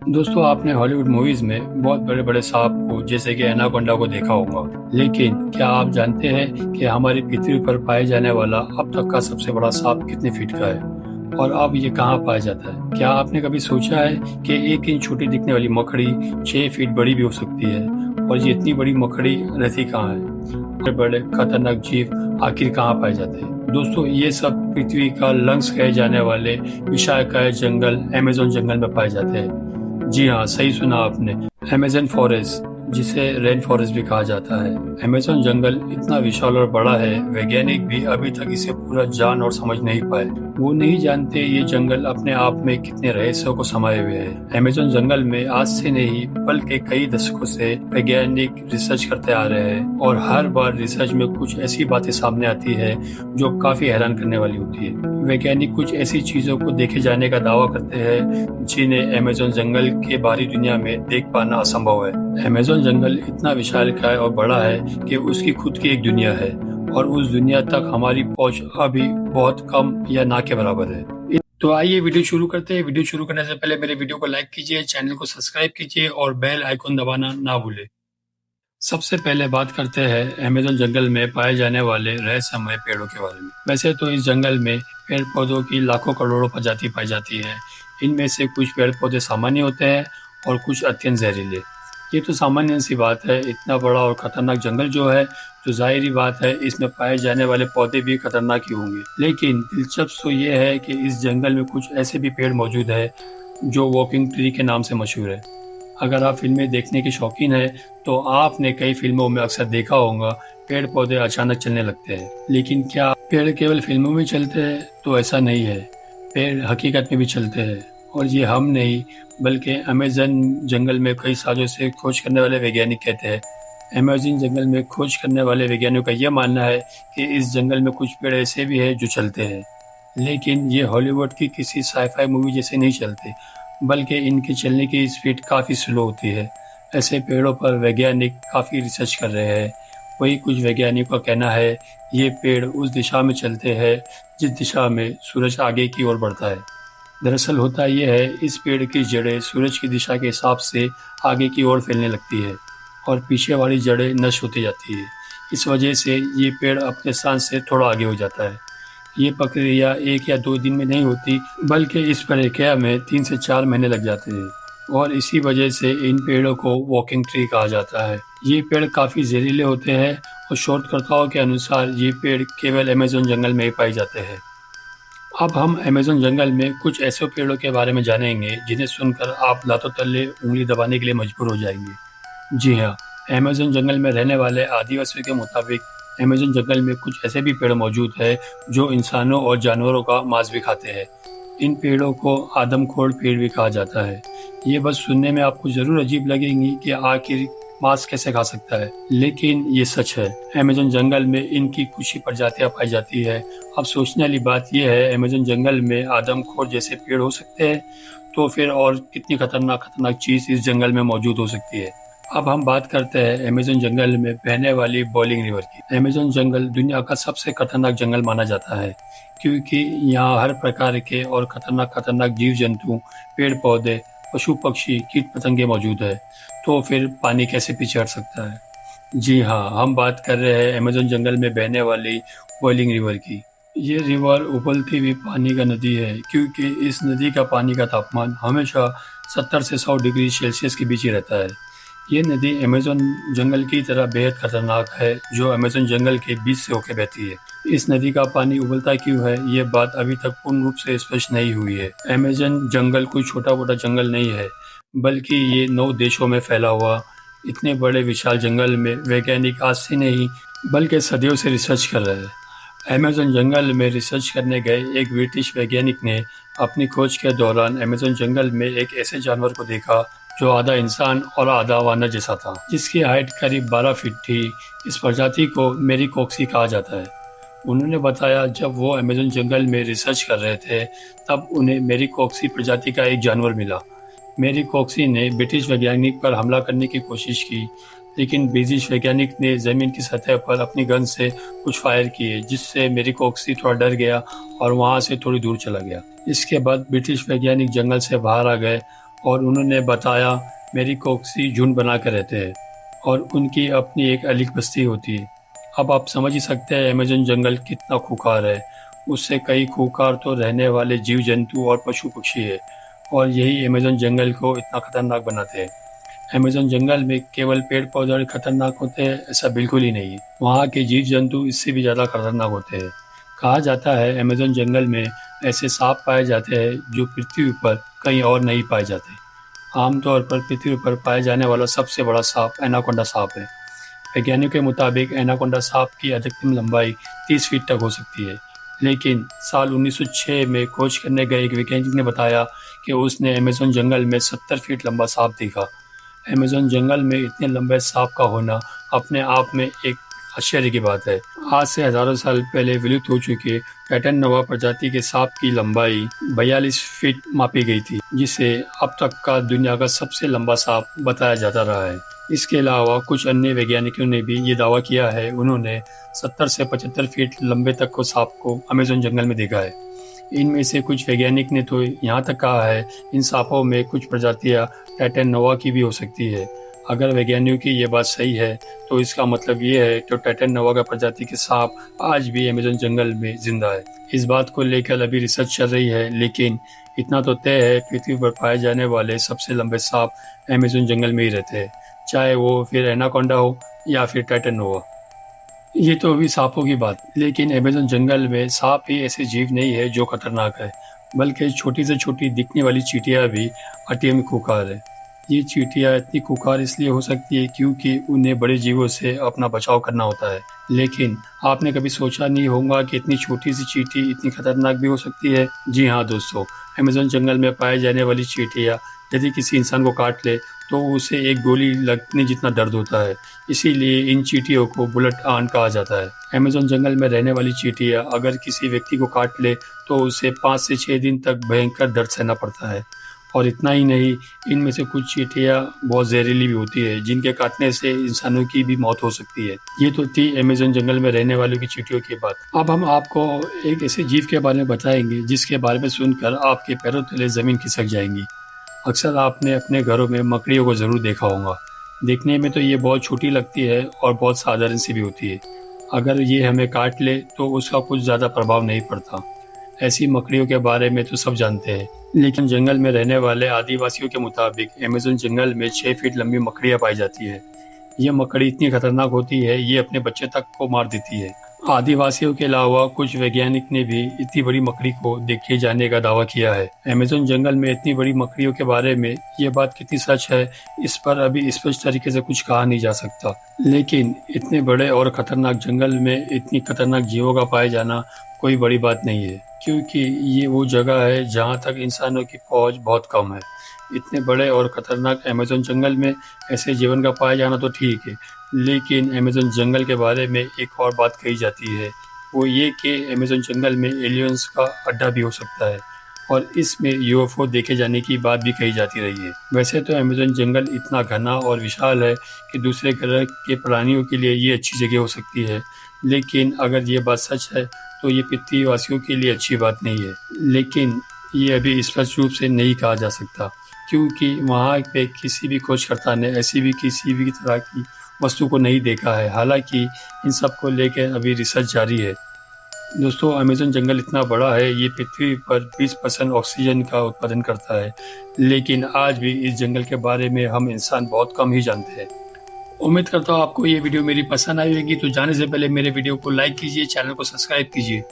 दोस्तों आपने Hollywood movies में बहुत बड़े बड़े सांप को जैसे कि एनाकोंडा को देखा होगा, लेकिन क्या आप जानते हैं कि हमारी पृथ्वी पर पाए जाने वाला अब तक का सबसे बड़ा सांप कितने फीट का है और अब ये कहाँ पाया जाता है? क्या आपने कभी सोचा है कि 1 इंच छोटी दिखने वाली मकड़ी 6 फीट बड़ी भी हो सकती है? और ये इतनी बड़ी मकड़ी रहती कहाँ है? बड़े बड़े खतरनाक जीव आखिर कहाँ पाए जाते हैं? दोस्तों ये सब पृथ्वी का लंग्स कहे जाने वाले विशालकाय जंगल अमेज़न जंगल में पाए जाते हैं। जी हाँ, सही सुना आपने। अमेज़न फॉरेस्ट, जिसे रेन फॉरेस्ट भी कहा जाता है। अमेज़न जंगल इतना विशाल और बड़ा है, वैज्ञानिक भी अभी तक इसे पूरा जान और समझ नहीं पाए। वो नहीं जानते ये जंगल अपने आप में कितने रहस्यों को समाये हुए है। अमेज़न जंगल में आज से नहीं बल्कि कई दशकों से वैज्ञानिक रिसर्च करते आ रहे हैं और हर बार रिसर्च में कुछ ऐसी बातें सामने आती है जो काफी हैरान करने वाली होती है। वैज्ञानिक कुछ ऐसी चीजों को देखे जाने का दावा करते हैं जिन्हें अमेज़न जंगल के बाहरी दुनिया में देख पाना असंभव है। अमेज़न जंगल इतना विशालकाय और बड़ा है कि उसकी खुद की एक दुनिया है और उस दुनिया तक हमारी पहुंच अभी बहुत कम या ना के बराबर है। तो आइए वीडियो शुरू करते हैं। वीडियो शुरू करने से पहले मेरे वीडियो को लाइक कीजिए, चैनल को सब्सक्राइब कीजिए और बेल आइकन दबाना ना भूलें। सबसे पहले बात करते हैं अमेज़न जंगल में पाए जाने वाले रहस्यमय पेड़ों के बारे में। वैसे तो इस जंगल में पेड़ पौधों की लाखों करोड़ों प्रजाति पाई जाती है। इनमें से कुछ पेड़ पौधे सामान्य होते हैं और कुछ अत्यंत जहरीले। ये तो सामान्य सी बात है, इतना बड़ा और खतरनाक जंगल जो है, तो जाहिर बात है इसमें पाए जाने वाले पौधे भी खतरनाक ही होंगे। लेकिन दिलचस्प तो ये है कि इस जंगल में कुछ ऐसे भी पेड़ मौजूद है जो वॉकिंग ट्री के नाम से मशहूर है। अगर आप फिल्में देखने के शौकीन है तो आपने कई फिल्मों में अक्सर देखा होगा पेड़ पौधे अचानक चलने लगते हैं। लेकिन क्या पेड़ केवल फिल्मों में चलते हैं? तो ऐसा नहीं है, पेड़ हकीकत में भी चलते हैं। और ये हम नहीं बल्कि अमेज़न जंगल में कई सालों से खोज करने वाले वैज्ञानिक कहते हैं। अमेज़न जंगल में खोज करने वाले वैज्ञानिकों का यह मानना है कि इस जंगल में कुछ पेड़ ऐसे भी हैं जो चलते हैं, लेकिन ये हॉलीवुड की किसी साई-फाई मूवी जैसे नहीं चलते, बल्कि इनके चलने की स्पीड काफ़ी स्लो होती है। ऐसे पेड़ों पर वैज्ञानिक काफ़ी रिसर्च कर रहे हैं। वही कुछ वैज्ञानिकों का कहना है ये पेड़ उस दिशा में चलते हैं जिस दिशा में सूरज आगे की ओर बढ़ता है। दरअसल होता यह है, इस पेड़ की जड़ें सूरज की दिशा के हिसाब से आगे की ओर फैलने लगती है और पीछे वाली जड़ें नष्ट होती जाती है। इस वजह से ये पेड़ अपने स्थान से थोड़ा आगे हो जाता है। ये प्रक्रिया 1 या 2 दिन में नहीं होती, बल्कि इस प्रक्रिया में 3 से 4 महीने लग जाते हैं और इसी वजह से इन पेड़ों को वॉकिंग ट्री कहा जाता है। ये पेड़ काफ़ी जहरीले होते हैं और शोधकर्ताओं के अनुसार ये पेड़ केवल अमेज़न जंगल में ही पाए जाते हैं। अब हम अमेज़न जंगल में कुछ ऐसे पेड़ों के बारे में जानेंगे जिन्हें सुनकर आप लातों तले उंगली दबाने के लिए मजबूर हो जाएंगे। जी हाँ, अमेज़न जंगल में रहने वाले आदिवासियों के मुताबिक अमेज़न जंगल में कुछ ऐसे भी पेड़ मौजूद है जो इंसानों और जानवरों का मांस भी खाते हैं। इन पेड़ों को आदमखोर पेड़ भी कहा जाता है। ये बस सुनने में आपको जरूर अजीब लगेंगी कि आखिर मांस कैसे खा सकता है, लेकिन ये सच है। अमेज़न जंगल में इनकी कुछ ही प्रजातियां पाई जाती है। अब सोचने वाली बात यह है, अमेज़न जंगल में आदमखोर जैसे पेड़ हो सकते हैं, तो फिर और कितनी खतरनाक खतरनाक चीज इस जंगल में मौजूद हो सकती है। अब हम बात करते हैं अमेज़न जंगल में बहने वाली बोलिंग रिवर की। अमेज़न जंगल दुनिया का सबसे खतरनाक जंगल माना जाता है क्योंकि यहाँ हर प्रकार के और खतरनाक खतरनाक जीव जंतु, पेड़ पौधे, पशु पक्षी, कीट पतंगे मौजूद है। तो फिर पानी कैसे पीछे हट सकता है? जी हाँ, हम बात कर रहे हैं अमेज़न जंगल में बहने वाली बोइलिंग रिवर की। ये रिवर उबलती हुई पानी का नदी है क्योंकि इस नदी का पानी का तापमान हमेशा 70 से 100 डिग्री सेल्सियस के बीच ही रहता है। ये नदी अमेज़न जंगल की तरह बेहद खतरनाक है जो अमेज़न जंगल के बीच से होकर बहती है। इस नदी का पानी उबलता क्यों है, ये बात अभी तक पूर्ण रूप से स्पष्ट नहीं हुई है। अमेज़न जंगल कोई छोटा मोटा जंगल नहीं है, बल्कि ये 9 देशों में फैला हुआ इतने बड़े विशाल जंगल में वैज्ञानिक आज से नहीं बल्कि सदियों से रिसर्च कर रहे हैं। अमेज़न जंगल में रिसर्च करने गए एक ब्रिटिश वैज्ञानिक ने अपनी खोज के दौरान अमेज़न जंगल में एक ऐसे जानवर को देखा जो आधा इंसान और आधा वानर जैसा था, जिसकी हाइट करीब 12 फीट थी। इस प्रजाति को मेरिकोक्सी कहा जाता है। उन्होंने बताया जब वो अमेज़न जंगल में रिसर्च कर रहे थे तब उन्हें मेरिकोक्सी प्रजाति का एक जानवर मिला। मेरिकोक्सी ने ब्रिटिश वैज्ञानिक पर हमला करने की कोशिश की, लेकिन ब्रिटिश वैज्ञानिक ने जमीन की सतह पर अपनी गन से कुछ फायर किए जिससे मेरिकोक्सी थोड़ा डर गया और वहां से थोड़ी दूर चला गया। इसके बाद ब्रिटिश वैज्ञानिक जंगल से बाहर आ गए और उन्होंने बताया मेरिकोक्सी झुंड बना कर रहते हैं और उनकी अपनी एक अलग बस्ती होती है। अब आप समझ ही सकते हैं अमेज़न जंगल कितना खूंखार है। उससे कई खूंखार तो रहने वाले जीव जंतु और पशु पक्षी है और यही अमेज़न जंगल को इतना खतरनाक बनाते हैं। अमेज़न जंगल में केवल पेड़ पौधे खतरनाक होते हैं ऐसा बिल्कुल ही नहीं है, वहाँ के जीव जंतु इससे भी ज़्यादा खतरनाक होते हैं। कहा जाता है अमेज़न जंगल में ऐसे सांप पाए जाते हैं जो पृथ्वी पर कहीं और नहीं पाए जाते। आमतौर पर पृथ्वी पर पाए जाने वाला सबसे बड़ा सांप एनाकोंडा सांप है। वैज्ञानिकों के मुताबिक एनाकोंडा सांप की अधिकतम लंबाई 30 फीट तक हो सकती है, लेकिन साल 1906 में खोज करने गए एक वैज्ञानिक ने बताया कि उसने अमेज़न जंगल में 70 फीट लंबा सांप देखा। अमेज़न जंगल में इतने लंबे सांप का होना अपने आप में एक आश्चर्य की बात है। आज से हजारों साल पहले विलुप्त हो चुके टाइटन नोवा प्रजाति के सांप की लंबाई 42 फीट मापी गई थी, जिसे अब तक का दुनिया का सबसे लंबा सांप बताया जाता रहा है। इसके अलावा कुछ अन्य वैज्ञानिकों ने भी ये दावा किया है, उन्होंने 70 से 75 फीट लंबे तक को सांप को अमेज़न जंगल में देखा है। इनमें से कुछ वैज्ञानिक ने तो यहाँ तक कहा है इन सांपों में कुछ प्रजातियाँ टाइटन नोवा की भी हो सकती है। अगर वैज्ञानिकों की ये बात सही है तो इसका मतलब ये है कि टाइटन नोवा का प्रजाति के सांप आज भी अमेज़न जंगल में जिंदा है। इस बात को लेकर अभी रिसर्च चल रही है, लेकिन इतना तो तय है पृथ्वी पर पाए जाने वाले सबसे लंबे सांप अमेज़न जंगल में ही रहते हैं, चाहे वो फिर एनाकोंडा हो या फिर टाइटन नोवा। ये तो अभी सांपों की बात, लेकिन अमेज़न जंगल में सांप ही ऐसे जीव नहीं है जो खतरनाक है, बल्कि छोटी से छोटी दिखने वाली चींटियाँ भी अति में खूंखार है। ये चींटियाँ इतनी खूंखार इसलिए हो सकती है क्योंकि उन्हें बड़े जीवों से अपना बचाव करना होता है। लेकिन आपने कभी सोचा नहीं होगा कि इतनी छोटी सी चींटी इतनी खतरनाक भी हो सकती है। जी हाँ दोस्तों, अमेज़न जंगल में पाए जाने वाली चींटियाँ यदि किसी इंसान को काट ले तो उसे एक गोली लगने जितना दर्द होता है, इसीलिए इन चींटियों को बुलेट आंट कहा जाता है। अमेज़न जंगल में रहने वाली चींटियाँ अगर किसी व्यक्ति को काट ले तो उसे 5 से 6 दिन तक भयंकर दर्द सहना पड़ता है। और इतना ही नहीं, इनमें से कुछ चींटियाँ बहुत जहरीली भी होती है, जिनके काटने से इंसानों की भी मौत हो सकती है। ये तो थी अमेज़न जंगल में रहने वालों की चींटियों की बात। अब हम आपको एक ऐसे जीव के बारे में बताएंगे जिसके बारे में सुनकर आपके पैरों तले जमीन खिसक जाएंगी। अक्सर आपने अपने घरों में मकड़ियों को ज़रूर देखा होगा। देखने में तो ये बहुत छोटी लगती है और बहुत साधारण सी भी होती है। अगर ये हमें काट ले तो उसका कुछ ज़्यादा प्रभाव नहीं पड़ता। ऐसी मकड़ियों के बारे में तो सब जानते हैं, लेकिन जंगल में रहने वाले आदिवासियों के मुताबिक अमेज़न जंगल में 6 फीट लंबी मकड़ियाँ पाई जाती है। ये मकड़ी इतनी खतरनाक होती है, ये अपने बच्चे तक को मार देती है। आदिवासियों के अलावा कुछ वैज्ञानिक ने भी इतनी बड़ी मकड़ी को देखे जाने का दावा किया है। अमेज़न जंगल में इतनी बड़ी मकड़ियों के बारे में ये बात कितनी सच है, इस पर अभी स्पष्ट तरीके से कुछ कहा नहीं जा सकता। लेकिन इतने बड़े और खतरनाक जंगल में इतनी खतरनाक जीवों का पाए जाना कोई बड़ी बात नहीं है, क्योंकि ये वो जगह है जहाँ तक इंसानों की पहुँच बहुत कम है। इतने बड़े और ख़तरनाक अमेज़न जंगल में ऐसे जीवन का पाया जाना तो ठीक है, लेकिन अमेज़न जंगल के बारे में एक और बात कही जाती है, वो ये कि अमेज़न जंगल में एलियंस का अड्डा भी हो सकता है और इसमें यूएफओ देखे जाने की बात भी कही जाती रही है। वैसे तो अमेज़न जंगल इतना घना और विशाल है कि दूसरे ग्रह के प्राणियों के लिए ये अच्छी जगह हो सकती है, लेकिन अगर ये बात सच है तो ये पृथ्वीवासियों के लिए अच्छी बात नहीं है। लेकिन ये अभी स्पष्ट रूप से नहीं कहा जा सकता, क्योंकि वहाँ पे किसी भी खोजकर्ता ने ऐसी भी किसी भी तरह की वस्तु को नहीं देखा है। हालांकि इन सब को लेकर अभी रिसर्च जारी है। दोस्तों, अमेज़न जंगल इतना बड़ा है, ये पृथ्वी पर 20% ऑक्सीजन का उत्पादन करता है, लेकिन आज भी इस जंगल के बारे में हम इंसान बहुत कम ही जानते हैं। उम्मीद करता हूँ आपको ये वीडियो मेरी पसंद आई होगी, तो जाने से पहले मेरे वीडियो को लाइक कीजिए, चैनल को सब्सक्राइब कीजिए।